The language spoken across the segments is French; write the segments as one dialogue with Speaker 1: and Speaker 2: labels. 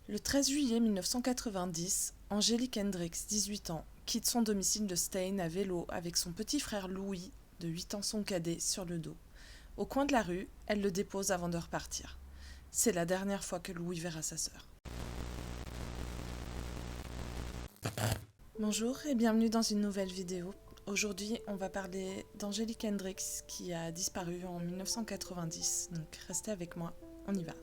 Speaker 1: Le 13 juillet 1990, Angélique Hendricks, 18 ans, quitte son domicile de Stein à vélo avec son petit frère Louis, de 8 ans son cadet, sur le dos. Au coin de la rue, elle le dépose avant de repartir. C'est la dernière fois que Louis verra sa sœur. Bonjour et bienvenue dans une nouvelle vidéo. Aujourd'hui, on va parler d'Angélique Hendricks qui a disparu en 1990, donc restez avec moi, on y va.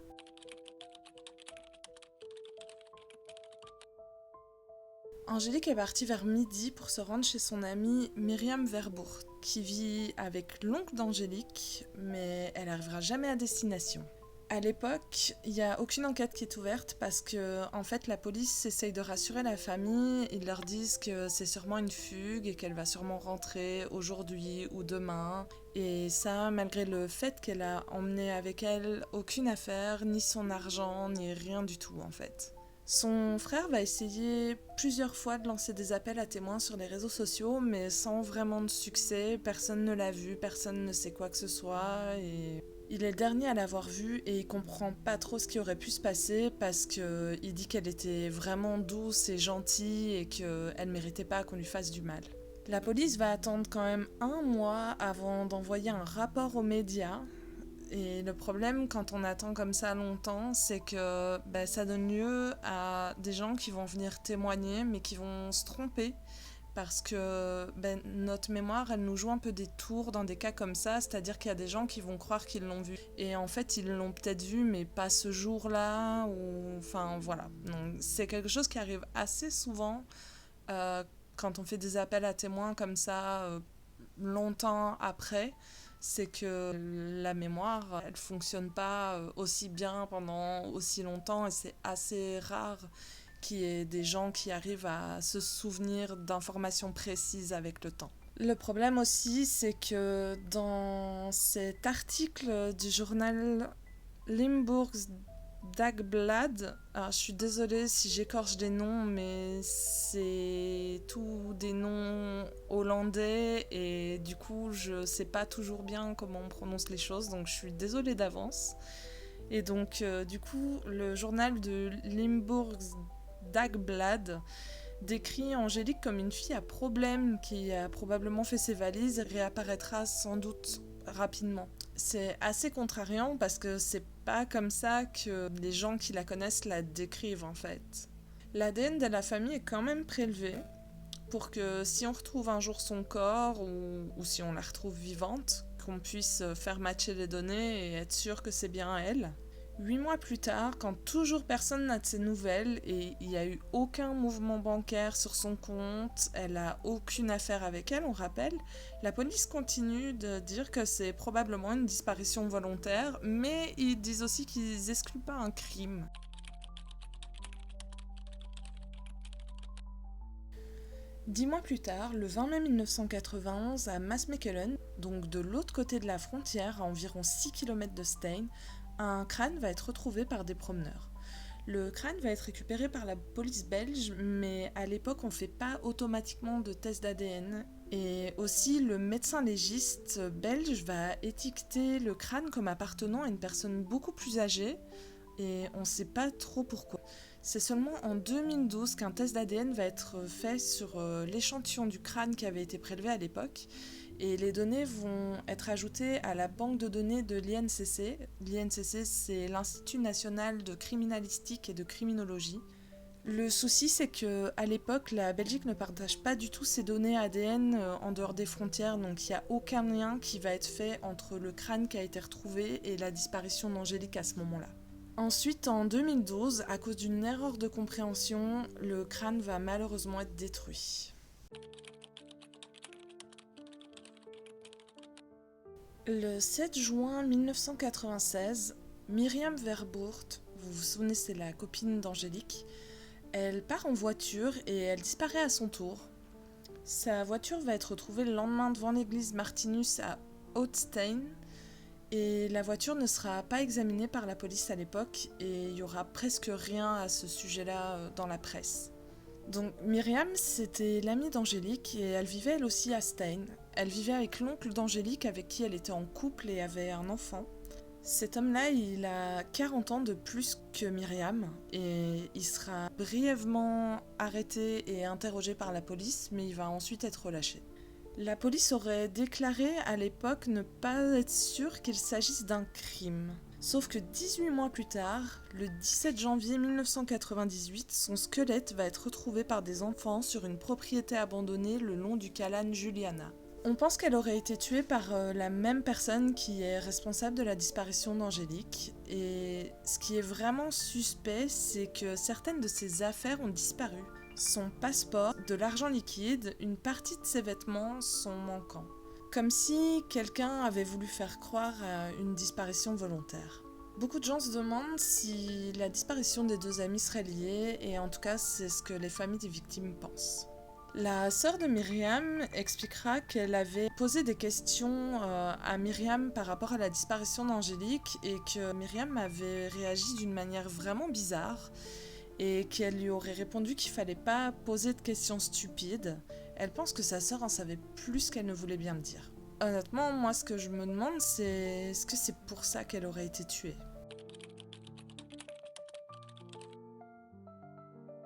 Speaker 1: Angélique est partie vers midi pour se rendre chez son amie Myriam Verbourg, qui vit avec l'oncle d'Angélique, mais elle n'arrivera jamais à destination. À l'époque, il n'y a aucune enquête qui est ouverte parce que, en fait, la police essaye de rassurer la famille. Ils leur disent que c'est sûrement une fugue et qu'elle va sûrement rentrer aujourd'hui ou demain. Et ça, malgré le fait qu'elle a emmené avec elle aucune affaire, ni son argent, ni rien du tout, en fait. Son frère va essayer plusieurs fois de lancer des appels à témoins sur les réseaux sociaux, mais sans vraiment de succès. Personne ne l'a vu, personne ne sait quoi que ce soit. Et il est le dernier à l'avoir vue et il comprend pas trop ce qui aurait pu se passer parce qu'il dit qu'elle était vraiment douce et gentille et qu'elle méritait pas qu'on lui fasse du mal. La police va attendre quand même un mois avant d'envoyer un rapport aux médias. Et le problème quand on attend comme ça longtemps, c'est que ça donne lieu à des gens qui vont venir témoigner mais qui vont se tromper parce que notre mémoire, elle nous joue un peu des tours dans des cas comme ça, c'est-à-dire qu'il y a des gens qui vont croire qu'ils l'ont vu. Et en fait, ils l'ont peut-être vu, mais pas ce jour-là, ou... Enfin, voilà. Donc, c'est quelque chose qui arrive assez souvent quand on fait des appels à témoins comme ça, longtemps après. C'est que la mémoire, elle fonctionne pas aussi bien pendant aussi longtemps et c'est assez rare qu'il y ait des gens qui arrivent à se souvenir d'informations précises avec le temps. Le problème aussi, c'est que dans cet article du journal Limburgs Dagblad, alors je suis désolée si j'écorche des noms, mais c'est tous des noms hollandais et du coup je sais pas toujours bien comment on prononce les choses, donc je suis désolée d'avance. Et donc du coup le journal de Limburgs Dagblad décrit Angélique comme une fille à problème qui a probablement fait ses valises et réapparaîtra sans doute rapidement. C'est assez contrariant parce que c'est pas comme ça que les gens qui la connaissent la décrivent en fait. L'ADN de la famille est quand même prélevé pour que si on retrouve un jour son corps ou si on la retrouve vivante, qu'on puisse faire matcher les données et être sûr que c'est bien elle. 8 mois plus tard, quand toujours personne n'a de ses nouvelles et il n'y a eu aucun mouvement bancaire sur son compte, elle a aucune affaire avec elle, on rappelle, la police continue de dire que c'est probablement une disparition volontaire, mais ils disent aussi qu'ils excluent pas un crime. 10 mois plus tard, le 20 mai 1991, à Maasmechelen, donc de l'autre côté de la frontière, à environ 6 km de Stein, un crâne va être retrouvé par des promeneurs. Le crâne va être récupéré par la police belge, mais à l'époque on ne fait pas automatiquement de test d'ADN. Et aussi le médecin légiste belge va étiqueter le crâne comme appartenant à une personne beaucoup plus âgée, et on ne sait pas trop pourquoi. C'est seulement en 2012 qu'un test d'ADN va être fait sur l'échantillon du crâne qui avait été prélevé à l'époque, et les données vont être ajoutées à la banque de données de l'INCC. L'INCC, c'est l'Institut national de criminalistique et de criminologie. Le souci, c'est qu'à l'époque, la Belgique ne partage pas du tout ses données ADN en dehors des frontières, donc il n'y a aucun lien qui va être fait entre le crâne qui a été retrouvé et la disparition d'Angélique à ce moment-là. Ensuite, en 2012, à cause d'une erreur de compréhension, le crâne va malheureusement être détruit. Le 7 juin 1996, Myriam Verbourg, vous vous souvenez, c'est la copine d'Angélique, elle part en voiture et elle disparaît à son tour. Sa voiture va être retrouvée le lendemain devant l'église Martinus à Houtstein, et la voiture ne sera pas examinée par la police à l'époque et il y aura presque rien à ce sujet-là dans la presse. Donc Myriam, c'était l'amie d'Angélique et elle vivait elle aussi à Stein. Elle vivait avec l'oncle d'Angélique avec qui elle était en couple et avait un enfant. Cet homme-là, il a 40 ans de plus que Myriam et il sera brièvement arrêté et interrogé par la police, mais il va ensuite être relâché. La police aurait déclaré à l'époque ne pas être sûr qu'il s'agisse d'un crime. Sauf que 18 mois plus tard, le 17 janvier 1998, son squelette va être retrouvé par des enfants sur une propriété abandonnée le long du Calan Juliana. On pense qu'elle aurait été tuée par la même personne qui est responsable de la disparition d'Angélique. Et ce qui est vraiment suspect, c'est que certaines de ses affaires ont disparu. Son passeport, de l'argent liquide, une partie de ses vêtements sont manquants. Comme si quelqu'un avait voulu faire croire à une disparition volontaire. Beaucoup de gens se demandent si la disparition des deux amis serait liée, et en tout cas c'est ce que les familles des victimes pensent. La sœur de Myriam expliquera qu'elle avait posé des questions à Myriam par rapport à la disparition d'Angélique et que Myriam avait réagi d'une manière vraiment bizarre et qu'elle lui aurait répondu qu'il fallait pas poser de questions stupides. Elle pense que sa sœur en savait plus qu'elle ne voulait bien le dire. Honnêtement, moi ce que je me demande c'est est-ce que c'est pour ça qu'elle aurait été tuée ?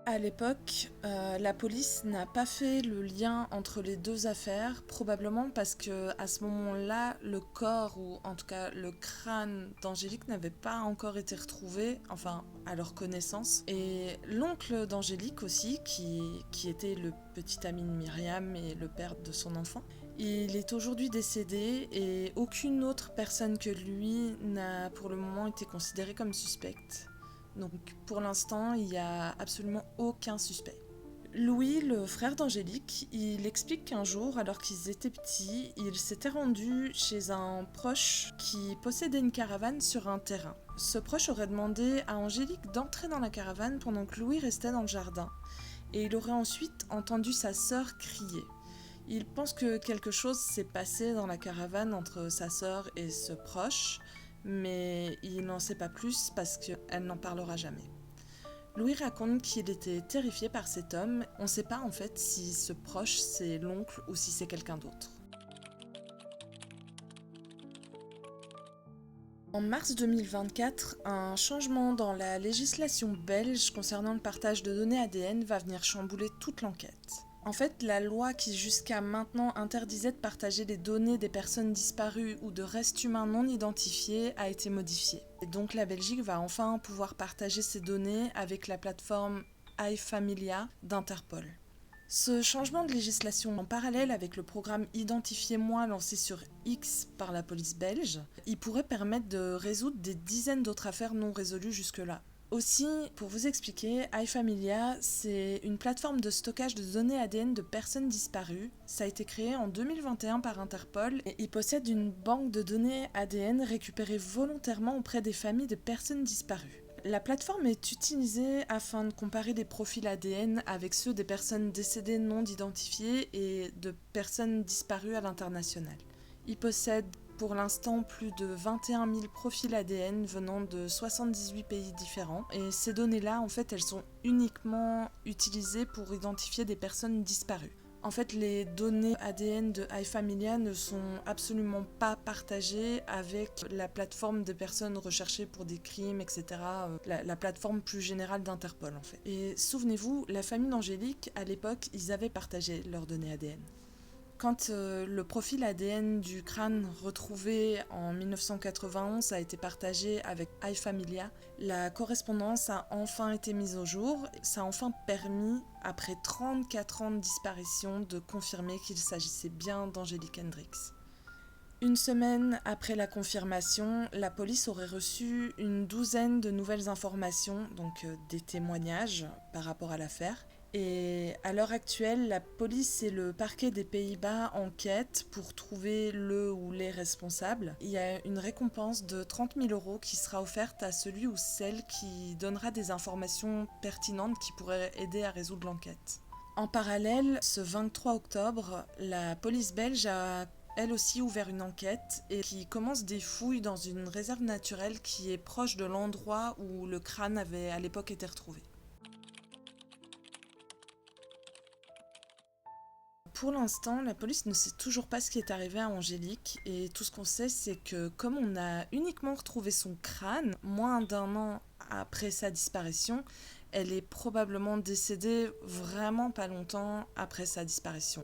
Speaker 1: À l'époque, la police n'a pas fait le lien entre les deux affaires, probablement parce que à ce moment-là, le corps, ou en tout cas le crâne d'Angélique n'avait pas encore été retrouvé, enfin à leur connaissance. Et l'oncle d'Angélique aussi, qui était le petit ami de Myriam et le père de son enfant, il est aujourd'hui décédé et aucune autre personne que lui n'a pour le moment été considérée comme suspecte. Donc pour l'instant, il n'y a absolument aucun suspect. Louis, le frère d'Angélique, il explique qu'un jour, alors qu'ils étaient petits, il s'était rendu chez un proche qui possédait une caravane sur un terrain. Ce proche aurait demandé à Angélique d'entrer dans la caravane pendant que Louis restait dans le jardin. Et il aurait ensuite entendu sa sœur crier. Il pense que quelque chose s'est passé dans la caravane entre sa sœur et ce proche, mais il n'en sait pas plus parce qu'elle n'en parlera jamais. Louis raconte qu'il était terrifié par cet homme. On ne sait pas en fait si ce proche c'est l'oncle ou si c'est quelqu'un d'autre. En mars 2024, un changement dans la législation belge concernant le partage de données ADN va venir chambouler toute l'enquête. En fait, la loi qui jusqu'à maintenant interdisait de partager les données des personnes disparues ou de restes humains non identifiés a été modifiée. Et donc la Belgique va enfin pouvoir partager ces données avec la plateforme iFamilia d'Interpol. Ce changement de législation en parallèle avec le programme Identifiez-moi lancé sur X par la police belge, il pourrait permettre de résoudre des dizaines d'autres affaires non résolues jusque-là. Aussi, pour vous expliquer, iFamilia, c'est une plateforme de stockage de données ADN de personnes disparues. Ça a été créé en 2021 par Interpol et il possède une banque de données ADN récupérée volontairement auprès des familles de personnes disparues. La plateforme est utilisée afin de comparer des profils ADN avec ceux des personnes décédées non identifiées et de personnes disparues à l'international. Il possède pour l'instant plus de 21 000 profils ADN venant de 78 pays différents. Et ces données-là, en fait, elles sont uniquement utilisées pour identifier des personnes disparues. En fait, les données ADN de iFamilia ne sont absolument pas partagées avec la plateforme des personnes recherchées pour des crimes, etc. La plateforme plus générale d'Interpol, en fait. Et souvenez-vous, la famille d'Angélique, à l'époque, ils avaient partagé leurs données ADN. Quand le profil ADN du crâne retrouvé en 1991 a été partagé avec iFamilia, la correspondance a enfin été mise au jour. Ça a enfin permis, après 34 ans de disparition, de confirmer qu'il s'agissait bien d'Angélique Hendricks. Une semaine après la confirmation, la police aurait reçu une douzaine de nouvelles informations, donc des témoignages par rapport à l'affaire. Et à l'heure actuelle, la police et le parquet des Pays-Bas enquêtent pour trouver le ou les responsables. Il y a une récompense de 30 000 € qui sera offerte à celui ou celle qui donnera des informations pertinentes qui pourraient aider à résoudre l'enquête. En parallèle, ce 23 octobre, la police belge a elle aussi ouvert une enquête et qui commence des fouilles dans une réserve naturelle qui est proche de l'endroit où le crâne avait à l'époque été retrouvé. Pour l'instant, la police ne sait toujours pas ce qui est arrivé à Angélique et tout ce qu'on sait, c'est que comme on a uniquement retrouvé son crâne moins d'un an après sa disparition, elle est probablement décédée vraiment pas longtemps après sa disparition.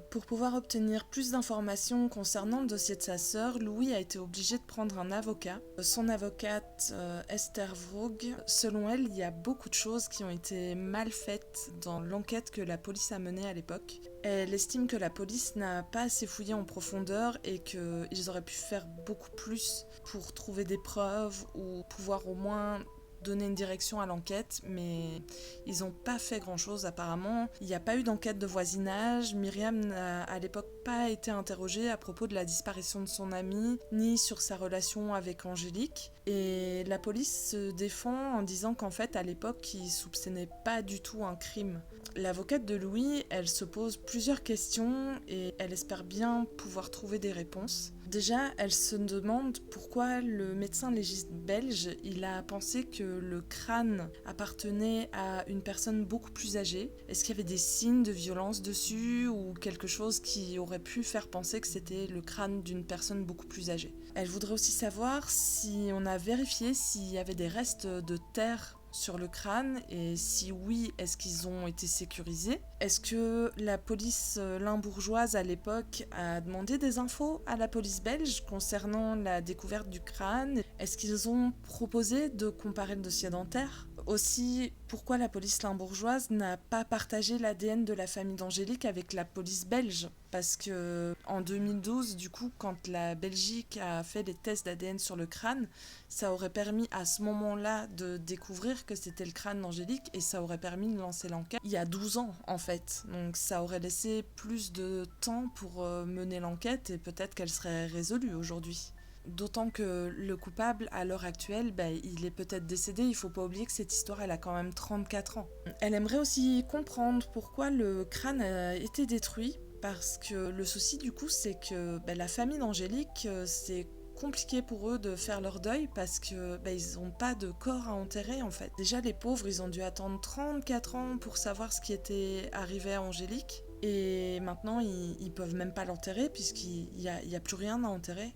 Speaker 1: Pour pouvoir obtenir plus d'informations concernant le dossier de sa sœur, Louis a été obligé de prendre un avocat. Son avocate, Esther Vroeg, selon elle, il y a beaucoup de choses qui ont été mal faites dans l'enquête que la police a menée à l'époque. Elle estime que la police n'a pas assez fouillé en profondeur et qu'ils auraient pu faire beaucoup plus pour trouver des preuves ou pouvoir au moins donner une direction à l'enquête, mais ils n'ont pas fait grand-chose apparemment. Il n'y a pas eu d'enquête de voisinage, Myriam n'a à l'époque pas été interrogée à propos de la disparition de son amie, ni sur sa relation avec Angélique, et la police se défend en disant qu'en fait à l'époque ils soupçonnaient pas du tout un crime. L'avocate de Louis, elle se pose plusieurs questions et elle espère bien pouvoir trouver des réponses. Déjà, elle se demande pourquoi le médecin légiste belge, il a pensé que le crâne appartenait à une personne beaucoup plus âgée. Est-ce qu'il y avait des signes de violence dessus ou quelque chose qui aurait pu faire penser que c'était le crâne d'une personne beaucoup plus âgée? Elle voudrait aussi savoir si on a vérifié s'il y avait des restes de terre sur le crâne et si oui, est-ce qu'ils ont été sécurisés? Est-ce que la police limbourgeoise à l'époque a demandé des infos à la police belge concernant la découverte du crâne? Est-ce qu'ils ont proposé de comparer le dossier dentaire? Aussi, pourquoi la police limbourgeoise n'a pas partagé l'ADN de la famille d'Angélique avec la police belge? Parce que en 2012, du coup, quand la Belgique a fait les tests d'ADN sur le crâne, ça aurait permis à ce moment-là de découvrir que c'était le crâne d'Angélique et ça aurait permis de lancer l'enquête il y a 12 ans en fait. Donc ça aurait laissé plus de temps pour mener l'enquête et peut-être qu'elle serait résolue aujourd'hui. D'autant que le coupable, à l'heure actuelle, il est peut-être décédé. Il ne faut pas oublier que cette histoire, elle a quand même 34 ans. Elle aimerait aussi comprendre pourquoi le crâne a été détruit. Parce que le souci, du coup, c'est que la famille d'Angélique, c'est compliqué pour eux de faire leur deuil parce que ils n'ont pas de corps à enterrer en fait. Déjà les pauvres, ils ont dû attendre 34 ans pour savoir ce qui était arrivé à Angélique. Et maintenant, ils peuvent même pas l'enterrer puisqu'il y a plus rien à enterrer.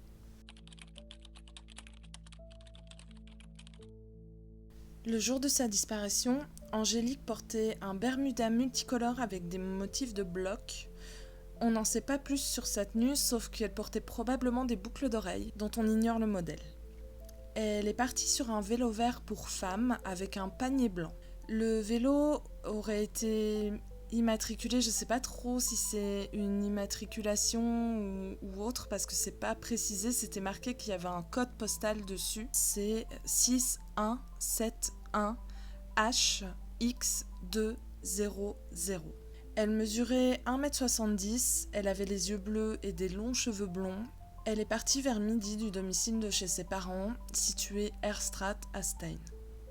Speaker 1: Le jour de sa disparition, Angélique portait un bermuda multicolore avec des motifs de blocs. On n'en sait pas plus sur sa tenue, sauf qu'elle portait probablement des boucles d'oreilles, dont on ignore le modèle. Elle est partie sur un vélo vert pour femmes avec un panier blanc. Le vélo aurait été immatriculé, je sais pas trop si c'est une immatriculation ou autre, parce que c'est pas précisé, c'était marqué qu'il y avait un code postal dessus. C'est 6171HX200. Elle mesurait 1m70, elle avait les yeux bleus et des longs cheveux blonds. Elle est partie vers midi du domicile de chez ses parents, situé Erstraat à Stein.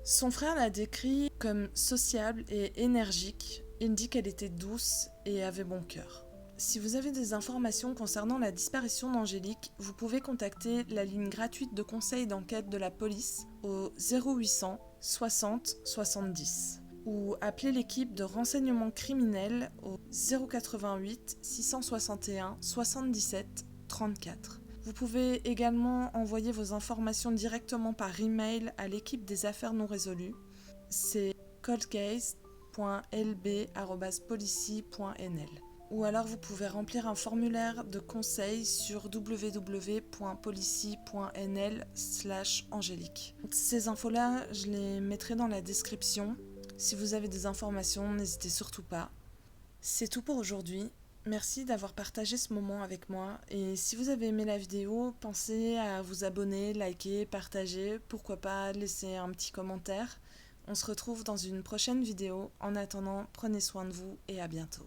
Speaker 1: Son frère la décrit comme sociable et énergique. Il dit qu'elle était douce et avait bon cœur. Si vous avez des informations concernant la disparition d'Angélique, vous pouvez contacter la ligne gratuite de conseil d'enquête de la police au 0800 60 70 ou appeler l'équipe de renseignement criminel au 088 661 77 34. Vous pouvez également envoyer vos informations directement par email à l'équipe des affaires non résolues. C'est coldcase.lb@policy.nl. Ou alors vous pouvez remplir un formulaire de conseil sur www.policy.nl/angélique. Ces infos-là, je les mettrai dans la description. Si vous avez des informations, n'hésitez surtout pas. C'est tout pour aujourd'hui. Merci d'avoir partagé ce moment avec moi. Et si vous avez aimé la vidéo, pensez à vous abonner, liker, partager. Pourquoi pas laisser un petit commentaire. On se retrouve dans une prochaine vidéo. En attendant, prenez soin de vous et à bientôt.